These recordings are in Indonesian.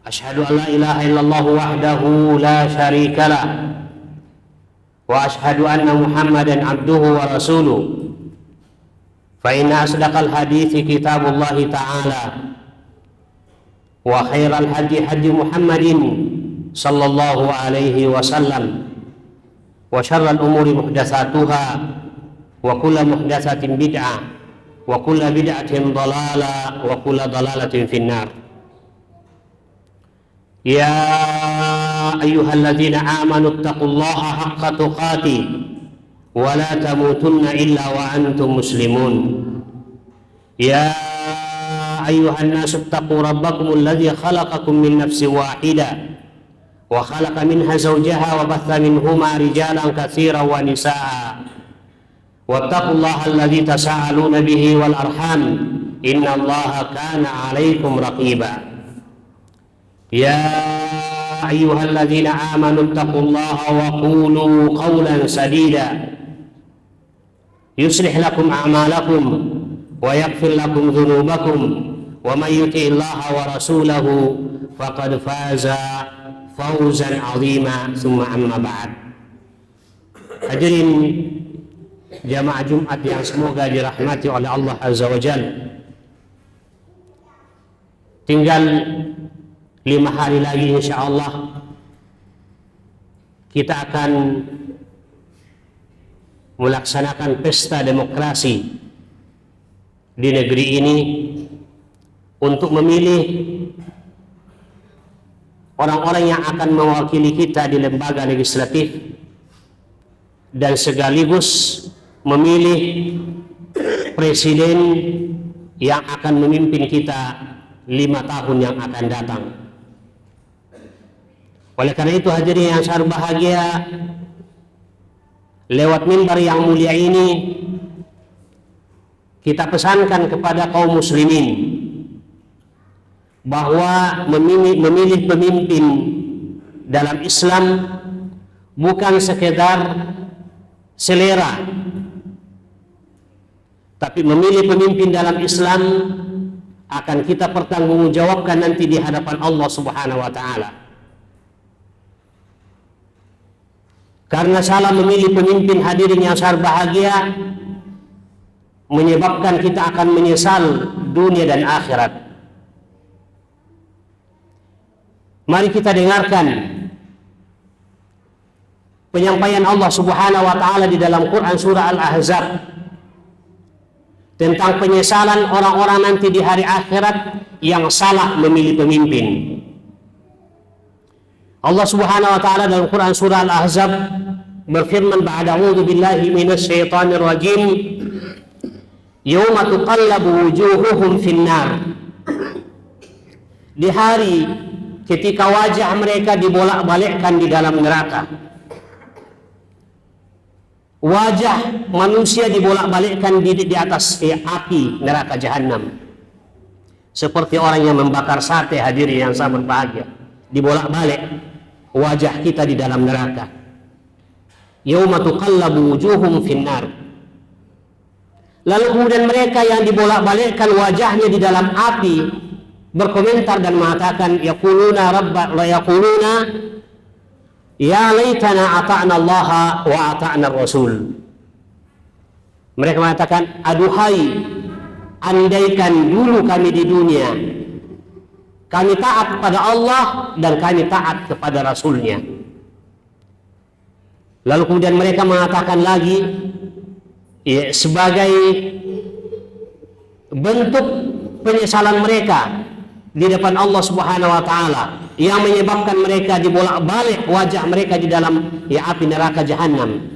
أشهد أن لا إله إلا الله وحده لا شريك له وأشهد أن محمدا عبده ورسوله فإن أصدق الحديث كتاب الله تعالى وخير الهدي هدي محمد صلى الله عليه وسلم وشر الأمور محدثاتها وكل محدثة بدعة وكل بدعة ضلالة وكل ضلالة في النار. يا أيها الذين آمنوا اتقوا الله حق تقاته ولا تموتن إلا وأنتم مسلمون. يا أيها الناس اتقوا ربكم الذي خلقكم من نفس واحدة وخلق منها زوجها وبث منهما رجالا كثيرا ونساء واتقوا الله الذي تساءلون به والأرحام إن الله كان عليكم رقيبا. يا أيها الذين آمنوا اتقوا الله وقولوا قولا سديدا يصلح لكم أعمالكم ويغفر لكم ذنوبكم ومن يطع الله ورسوله فقد فاز فوزا عظيما ثم أما بعد. Hadirin jamaah Jumat yang semoga dirahmati oleh Allah Azza wa Jalla, tinggal 5 hari lagi insyaallah kita akan melaksanakan pesta demokrasi di negeri ini untuk memilih orang-orang yang akan mewakili kita di lembaga legislatif dan sekaligus memilih presiden yang akan memimpin kita 5 tahun yang akan datang. Oleh karena itu hadirin yang sangat bahagia, lewat mimbar yang mulia ini kita pesankan kepada kaum muslimin bahwa memilih pemimpin dalam Islam bukan sekedar selera, tapi memilih pemimpin dalam Islam akan kita pertanggungjawabkan nanti di hadapan Allah Subhanahu wa taala. Karena salah memilih pemimpin hadirin yang sangat bahagia menyebabkan kita akan menyesal dunia dan akhirat. Mari kita dengarkan penyampaian Allah Subhanahu wa taala di dalam Quran surah Al-Ahzab tentang penyesalan orang-orang nanti di hari akhirat yang salah memilih pemimpin. Allah Subhanahu wa taala dalam Quran surah Al-Ahzab berfirman, ba'da'udzu billahi minasy syaithanir rajim, yauma tuqallabu wujuhuhum finnar. Di hari ketika wajah mereka dibolak-balikkan di dalam neraka. Wajah manusia dibolak-balikkan di atas api neraka jahanam. Seperti orang yang membakar sate, hadirin yang sangat berbahagia. Dibolak-balik wajah kita di dalam neraka. Yauma tuqallabu wujuhum finnar. Lalu kemudian mereka yang dibolak-balikkan wajahnya di dalam api berkomentar dan mengatakan, yaquluna ya laitana ata'na Allah wa ata'na Rasul. Mereka mengatakan, aduhai, andaikan dulu kami di dunia kami taat kepada Allah dan kami taat kepada Rasulnya. Lalu kemudian mereka mengatakan lagi, ya, sebagai bentuk penyesalan mereka di depan Allah Subhanahu wa taala yang menyebabkan mereka dibolak-balik wajah mereka di dalam api neraka jahanam.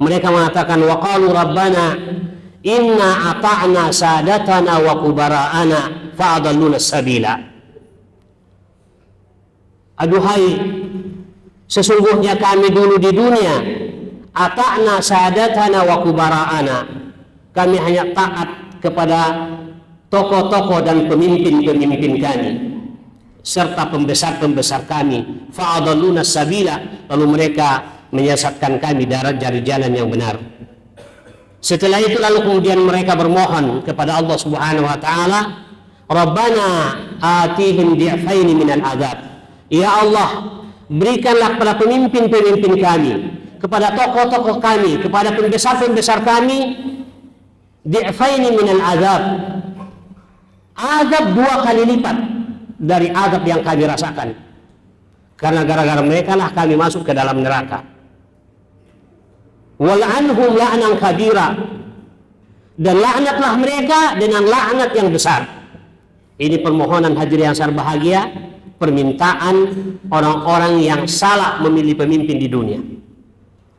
Mereka mengatakan, wa qalu rabbana inna ata'na sadatana wa kubara'ana fa'adalluna sabila. Aduhai, sesungguhnya kami dulu di dunia ata'na sadatana wa kubara'ana, kami hanya taat kepada tokoh-tokoh dan pemimpin-pemimpin kami serta pembesar-pembesar kami, fa'adalluna sabila, lalu mereka menyesatkan kami dari jalan yang benar. Setelah itu lalu kemudian mereka bermohon kepada Allah Subhanahu wa taala, Rabbana atihim di'faini minal adab. Ya Allah, berikanlah kepada pemimpin-pemimpin kami, kepada tokoh-tokoh kami, kepada pembesar-pembesar kami, di'faini minal adab, azab 2 kali lipat dari azab yang kami rasakan, karena gara-gara mereka lah kami masuk ke dalam neraka. Wal'anhum la'nan kabira, dan laknatlah mereka dengan laknat yang besar. Ini permohonan hadirin yang sangat bahagia, permintaan orang-orang yang salah memilih pemimpin di dunia.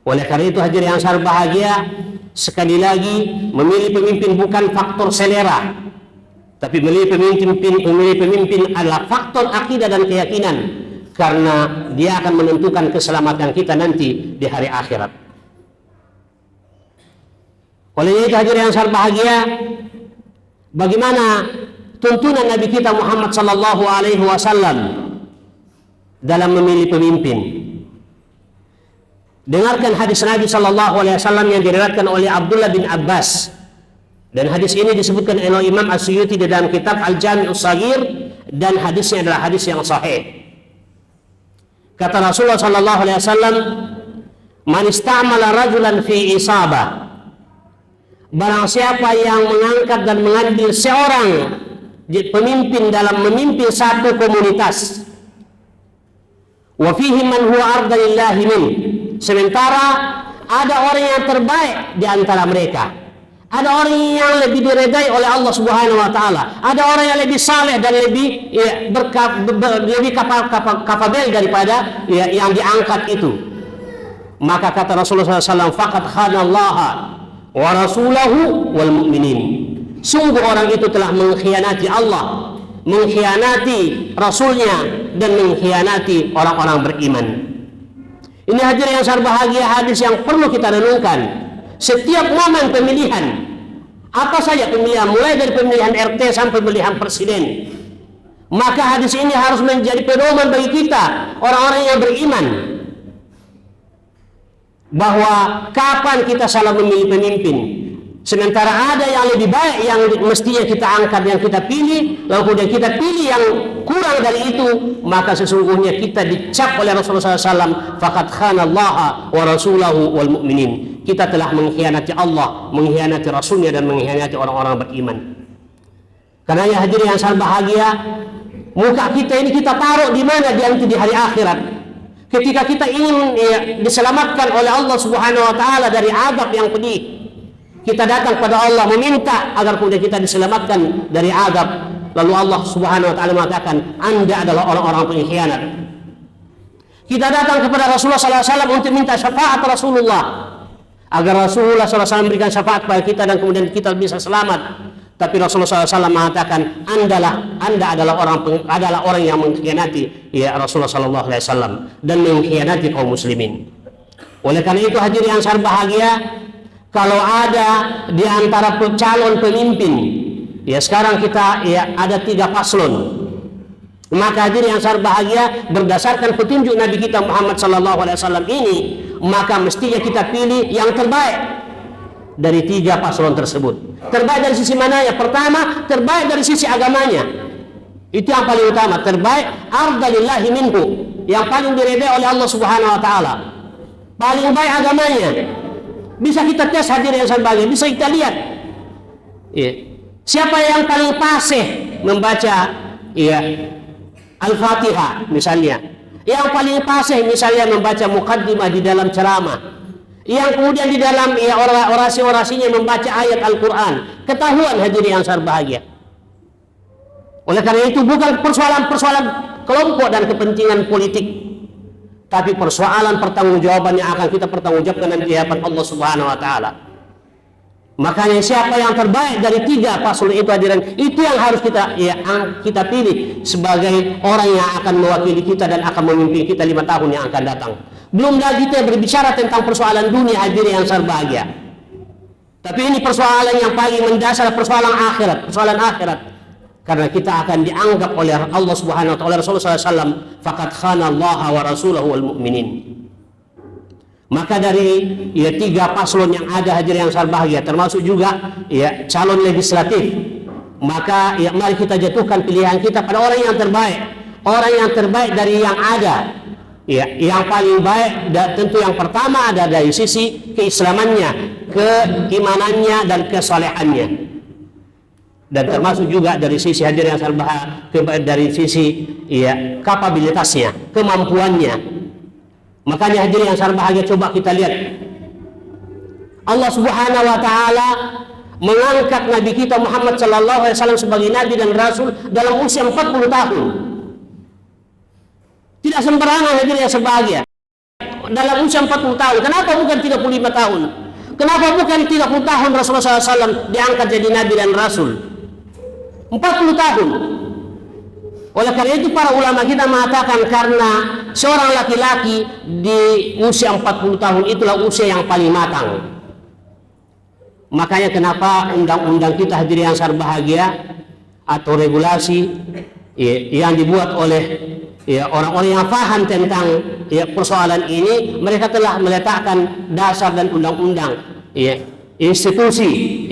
Oleh karena itu hadirin yang sangat bahagia, sekali lagi, memilih pemimpin bukan faktor selera, tapi memilih pemimpin adalah faktor akidah dan keyakinan, karena dia akan menentukan keselamatan kita nanti di hari akhirat. Oleh itu hadirin yang sangat bahagia, bagaimana tuntunan Nabi kita Muhammad sallallahu alaihi wasallam dalam memilih pemimpin. Dengarkan hadis Nabi sallallahu alaihi wasallam yang diriwayatkan oleh Abdullah bin Abbas, dan hadis ini disebutkan oleh Imam As-Suyuti dalam kitab Al-Jami'us Shaghir, dan hadisnya adalah hadis yang sahih. Kata Rasulullah sallallahu alaihi wasallam, "Man istamala rajulan fi isabah." Barang siapa yang mengangkat dan mengambil seorang pemimpin dalam memimpin satu komunitas, wa fihi man huwa ardalillahi min, sementara ada orang yang terbaik di antara mereka, ada orang yang lebih diredai oleh Allah Subhanahu wa taala, ada orang yang lebih saleh dan lebih lebih kapabel daripada yang diangkat itu, maka kata Rasulullah SAW, faqad khanallaha wa rasulahu wal mu'minin, sungguh orang itu telah mengkhianati Allah, mengkhianati Rasulnya, dan mengkhianati orang-orang beriman. Ini hadirin yang sangat bahagia, hadis yang perlu kita renungkan setiap momen pemilihan. Apa saja pemilihan, mulai dari pemilihan RT sampai pemilihan presiden, maka hadis ini harus menjadi pedoman bagi kita orang-orang yang beriman, bahwa kapan kita salah memilih pemimpin, sementara ada yang lebih baik yang mestinya kita angkat, yang kita pilih, lalu kemudian kita pilih yang kurang dari itu, maka sesungguhnya kita dicap oleh Rasulullah SAW, faqad khanallaha wa rasulahu wal mu'minin, kita telah mengkhianati Allah, mengkhianati Rasulnya, dan mengkhianati orang-orang beriman. Karenanya hadirin yang sangat bahagia, muka kita ini kita taruh di mana? Di hari akhirat. Ketika kita ingin diselamatkan oleh Allah Subhanahu wa taala dari azab yang pedih, kita datang kepada Allah meminta agar kemudian kita diselamatkan dari azab. Lalu Allah Subhanahu wa taala mengatakan, Anda adalah orang-orang pengkhianat. Kita datang kepada Rasulullah SAW untuk minta syafaat Rasulullah, agar Rasulullah SAW memberikan syafaat kepada kita dan kemudian kita bisa selamat. Tapi Rasulullah SAW mengatakan, Anda adalah orang yang mengkhianati Rasulullah SAW dan mengkhianati kaum muslimin. Oleh karena itu hadirin yang sangat bahagia, kalau ada di antara calon pemimpin, sekarang kita ada 3 paslon, maka hadirin yang sangat bahagia, berdasarkan petunjuk Nabi kita Muhammad SAW ini, maka mestinya kita pilih yang terbaik dari 3 paslon tersebut. Terbaik dari sisi mananya? Pertama, terbaik dari sisi agamanya. Itu yang paling utama. Terbaik ardalillahi minhu, yang paling diredai oleh Allah Subhanahu wa taala. Paling baik agamanya. Bisa kita tes hadirin yang sangat bahagia, bisa kita lihat. Siapa yang paling fasih membaca Al-Fatihah misalnya. Yang paling fasih misalnya membaca muqaddimah di dalam ceramah. Yang kemudian di dalam orasi-orasinya membaca ayat Al-Quran. Ketahuan hadirin yang sangat bahagia. Oleh karena itu bukan persoalan kelompok dan kepentingan politik, tapi persoalan pertanggungjawaban yang akan kita pertanggungjawabkan di hadapan Allah Subhanahu wa taala. Makanya siapa yang terbaik dari 3 paslon itu hadirin, itu yang harus kita pilih sebagai orang yang akan mewakili kita dan akan memimpin kita 5 tahun yang akan datang. Belum lagi kita berbicara tentang persoalan dunia hadirin yang sangat bahagia. Tapi ini persoalan yang paling mendasar, persoalan akhirat. Karena kita akan dianggap oleh Allah Subhanahu wa taala, Rasulullah SAW, faqad khanallaha wa rasulahu wal mu'minin. Maka dari 3 paslon yang ada hadirin yang sangat bahagia, termasuk juga calon legislatif, maka ya mari kita jatuhkan pilihan kita pada orang yang terbaik dari yang ada. Ya, yang paling baik tentu yang pertama ada dari sisi keislamannya, keimanannya dan kesolehannya, dan termasuk juga dari sisi hadir yang dari sisi ya kapabilitasnya, kemampuannya. Makanya hadirin yang berbahagia, coba kita lihat Allah Subhanahu wa taala mengangkat Nabi kita Muhammad sallallahu alaihi wasallam sebagai nabi dan rasul dalam usia 40 tahun. Tidak sembarangan hadirin yang berbahagia. Dalam usia 40 tahun. Kenapa bukan 35 tahun? Kenapa bukan 30 tahun Rasulullah SAW diangkat jadi nabi dan rasul? 40 tahun. Oleh karena itu para ulama kita mengatakan karena seorang laki-laki di usia 40 tahun itulah usia yang paling matang. Makanya kenapa undang-undang kita hadirin yang berbahagia atau regulasi yang dibuat oleh orang-orang yang paham tentang persoalan ini, mereka telah meletakkan dasar dan undang-undang institusi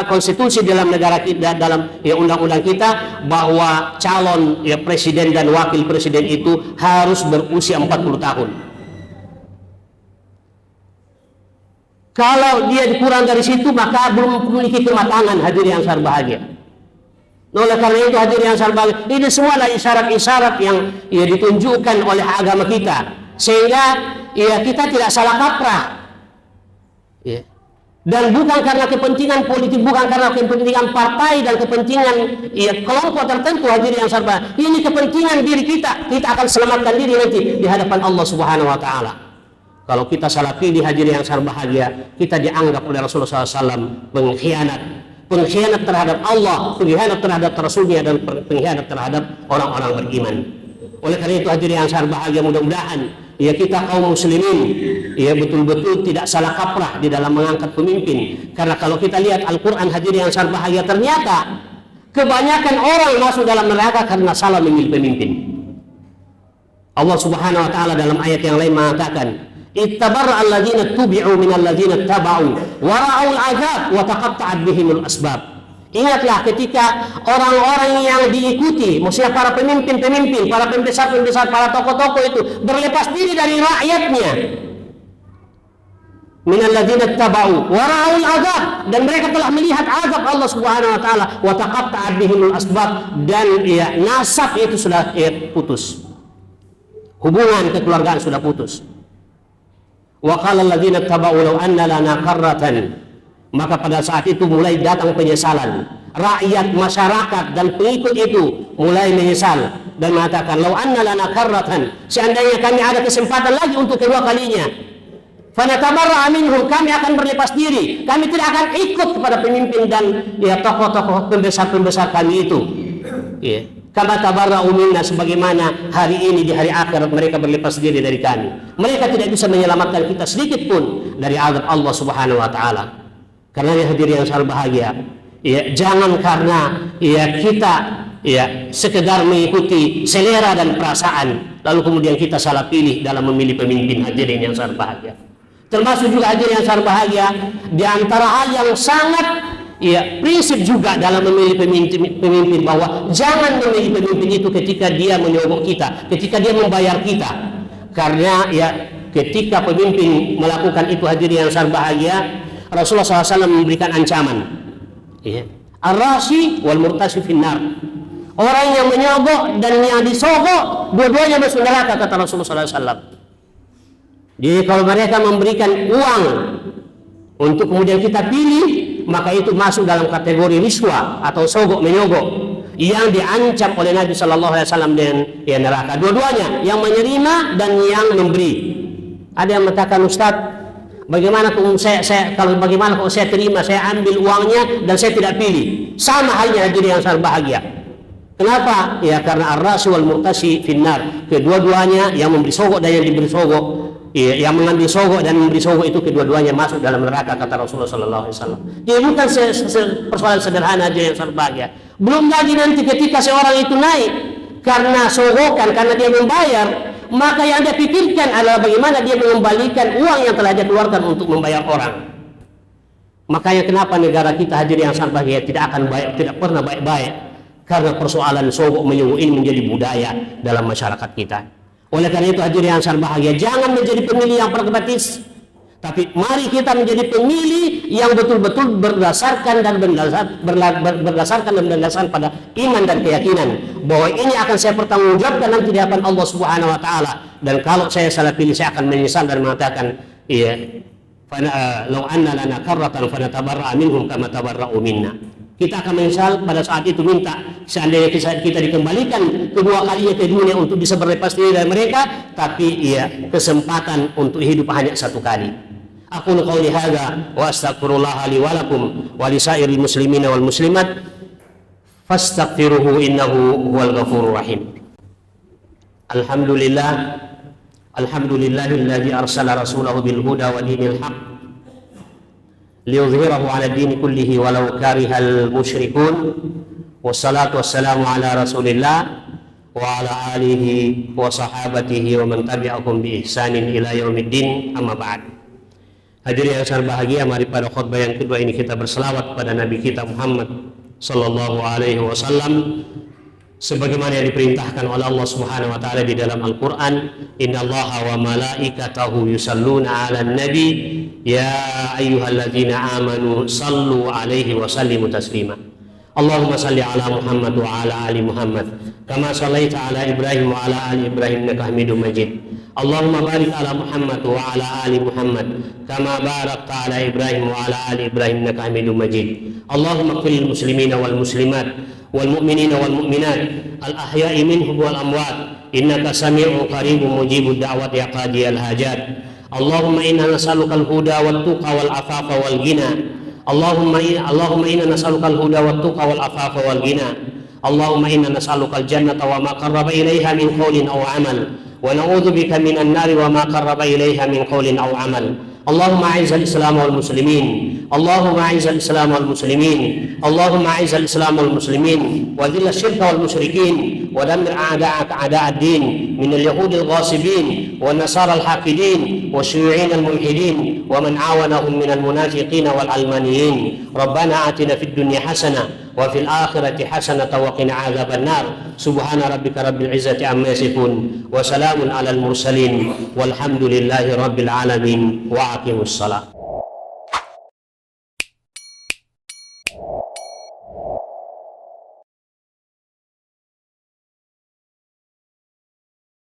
konstitusi dalam negara kita, dalam undang-undang kita, bahwa calon presiden dan wakil presiden itu harus berusia 40 tahun. Kalau dia kurang dari situ maka belum memiliki kematangan hadirin yang berbahagia. Oleh karena itu hadirin yang berbahagia, ini semua adalah isyarat-isyarat yang ditunjukkan oleh agama kita sehingga kita tidak salah kaprah. Dan bukan karena kepentingan politik, bukan karena kepentingan partai dan kepentingan kelompok tertentu hadirin yang berbahagia. Ini kepentingan diri kita. Kita akan selamatkan diri nanti di hadapan Allah Subhanahu wa taala. Kalau kita salah pilih hadirin yang berbahagia, kita dianggap oleh Rasulullah SAW pengkhianat terhadap Allah, pengkhianat terhadap Rasulnya, dan pengkhianat terhadap orang-orang beriman. Oleh karena itu hadirin yang berbahagia, mudah-mudahan kita kaum muslimin betul-betul tidak salah kaprah di dalam mengangkat pemimpin. Karena kalau kita lihat Al-Quran hadirin yang berbahagia, ternyata kebanyakan orang masuk dalam neraka karena salah memilih pemimpin. Allah Subhanahu wa taala dalam ayat yang lain mengatakan, ittabarra alladzina tubi'u minal ladzina taba'u wa ra'ul 'adzab wa taqatta'at bihimul asbab. Ingatlah ketika orang-orang yang diikuti, maksudnya para pemimpin-pemimpin, para pembesar-pembesar, para tokoh-tokoh itu berlepas diri dari rakyatnya. Minal ladzina taba'u wa ra'ul 'adzab, dan mereka telah melihat azab Allah Subhanahu wa taala, wa taqatta'at bihimul asbab, dan nasab itu sudah putus. Hubungan kekeluargaan sudah putus. Wa qala alladzina taba'u law anna lana karratan, maka pada saat itu mulai datang penyesalan. Rakyat, masyarakat dan pengikut itu mulai menyesal dan mengatakan, law anna lana karratan, seandainya kami ada kesempatan lagi untuk kedua kalinya, fanatabarra'a minhum, kami akan berlepas diri, kami tidak akan ikut kepada pemimpin dan tokoh-tokoh pembesar-pembesar kami itu. Kama tabarra'u minna, sebagaimana hari ini di hari akhirat mereka berlepas diri dari kami. Mereka tidak bisa menyelamatkan kita sedikit pun dari azab Allah Subhanahu wa taala. Karena hadirin yang berbahagia, jangan karena kita sekedar mengikuti selera dan perasaan lalu kemudian kita salah pilih dalam memilih pemimpin hadirin yang berbahagia. Termasuk juga hadirin yang berbahagia, di antara hal yang sangat prinsip juga dalam memilih pemimpin bahwa jangan memilih pemimpin itu ketika dia menyogok kita, ketika dia membayar kita. Karena ketika pemimpin melakukan itu hadirin yang berbahagia, Rasulullah SAW memberikan ancaman. Ar-rashi wal murtashi finnar. Orang yang menyogok dan yang disogok dua-duanya masuk neraka, kata Rasulullah SAW. Jadi kalau mereka memberikan uang untuk kemudian kita pilih, maka itu masuk dalam kategori riswa atau sogok menyogok yang diancam oleh Nabi Shallallahu Alaihi Wasallam dengan neraka. Dua-duanya, yang menerima dan yang memberi. Ada yang mengatakan, Ustaz, bagaimana kalau saya terima, saya ambil uangnya dan saya tidak pilih? Sama halnya hadirin yang berbahagia. Kenapa? Karena ar-rashi wal murtashi finnar. Kedua-duanya, yang memberi sogok dan yang diberi sogok, yang mengambil sogok dan memberi sogok itu kedua-duanya masuk dalam neraka, kata Rasulullah Sallallahu Alaihi Wasallam. Jadi bukan persoalan sederhana aja yang berbahagia. Belum lagi nanti ketika seorang itu naik karena sogokan, karena dia membayar, maka yang dia pikirkan adalah bagaimana dia mengembalikan uang yang telah dia keluarkan untuk membayar orang. Makanya kenapa negara kita hadirin yang sangat bahagia tidak akan baik, tidak pernah baik-baik, karena persoalan sogok menyogok ini menjadi budaya dalam masyarakat kita. Oleh karena itu hadirin yang sangat bahagia, jangan menjadi pemilih yang pragmatis, tapi mari kita menjadi pemilih yang betul-betul berdasarkan pada iman dan keyakinan bahwa ini akan saya pertanggungjawabkan nanti di hadapan Allah Subhanahu wa taala, dan kalau saya salah pilih saya akan menyesal dan mengatakan iya, law anna lana karratan fanatabarra'a minhum kama tabarra'u minna. Kita akan menyesal pada saat itu, minta seandainya kita dikembalikan kedua kalinya ke dunia untuk bisa berlepas diri dari mereka, tapi iya, kesempatan untuk hidup hanya satu kali. Aku qauli hadza wa astaghfirullah li wa lakum wa li sairil muslimina wal muslimat fastaghfiruhu innahu huwal ghafurur rahim. Alhamdulillahilladzi arsala rasulahu bil huda wa dinil haqq liyudhhirahu 'ala ad-din kullihi walau karihal musyrikun. Wassalatu wassalamu ala Rasulillah wa ala alihi wa sahabatihi wa man tabi'ahum bi ihsanin ila yaumiddin, amma ba'd. Hadirin yang sangat bahagia, mari pada khutbah yang kedua ini kita berselawat pada Nabi kita Muhammad sallallahu alaihi wasallam sebagaimana yang diperintahkan oleh Allah Subhanahu wa taala di dalam Al-Qur'an, innallaha wa malaikatahu yusalluna 'alan nabi ya ayyuhalladzina amanu sallu 'alaihi wa sallimu taslima. Allahumma salli ala Muhammad wa ala ali Muhammad kama shallaita ala Ibrahim wa ala ali Ibrahim innaka Hamidum Majid. Allahumma barik ala Muhammad wa ala ali Muhammad kama barakta ala Ibrahim wa ala ali Ibrahim innaka Hamidum Majid. Allahumma ighfir lil muslimina wal muslimat wal mu'minina wal mu'minat al ahya'i minhum wal amwat innaka sami'un qaribun mujibud da'wat ya qadiyal hajat. Allahumma inna nas'aluka al huda wat tuqa wal afafa wal ghina. Allahumma inna nas'aluka al huda wat tuqa wal afafa wal ghina. Allahumma inna nas'aluka al jannata wa ma qarraba ilaiha min qawlin aw amal wa na'udzu bika minan nari wa ma qarraba ilaiha min qawlin aw amal. Allahumma a'izzal islam wal muslimin. Allahumma a'izzal islam wal muslimin. Allahumma a'izzal islam wal muslimin wa dhilla syirka wal musyrikin wa dammir a'da'aka a'da'ad din min al-yahudi al-ghasibin wa nasara al-haqidin wa syu'in al-mulhidin wa man awanahum min al-munafiqin wal almaniyin. Rabbana atina fid dunya hasanah wa fil akhirati hasanatan wa qina adzaban nar. Subhana rabbika rabbil izzati amma yasifun wa salamun alal mursalin walhamdulillahi rabbil alamin wa aqimus salat.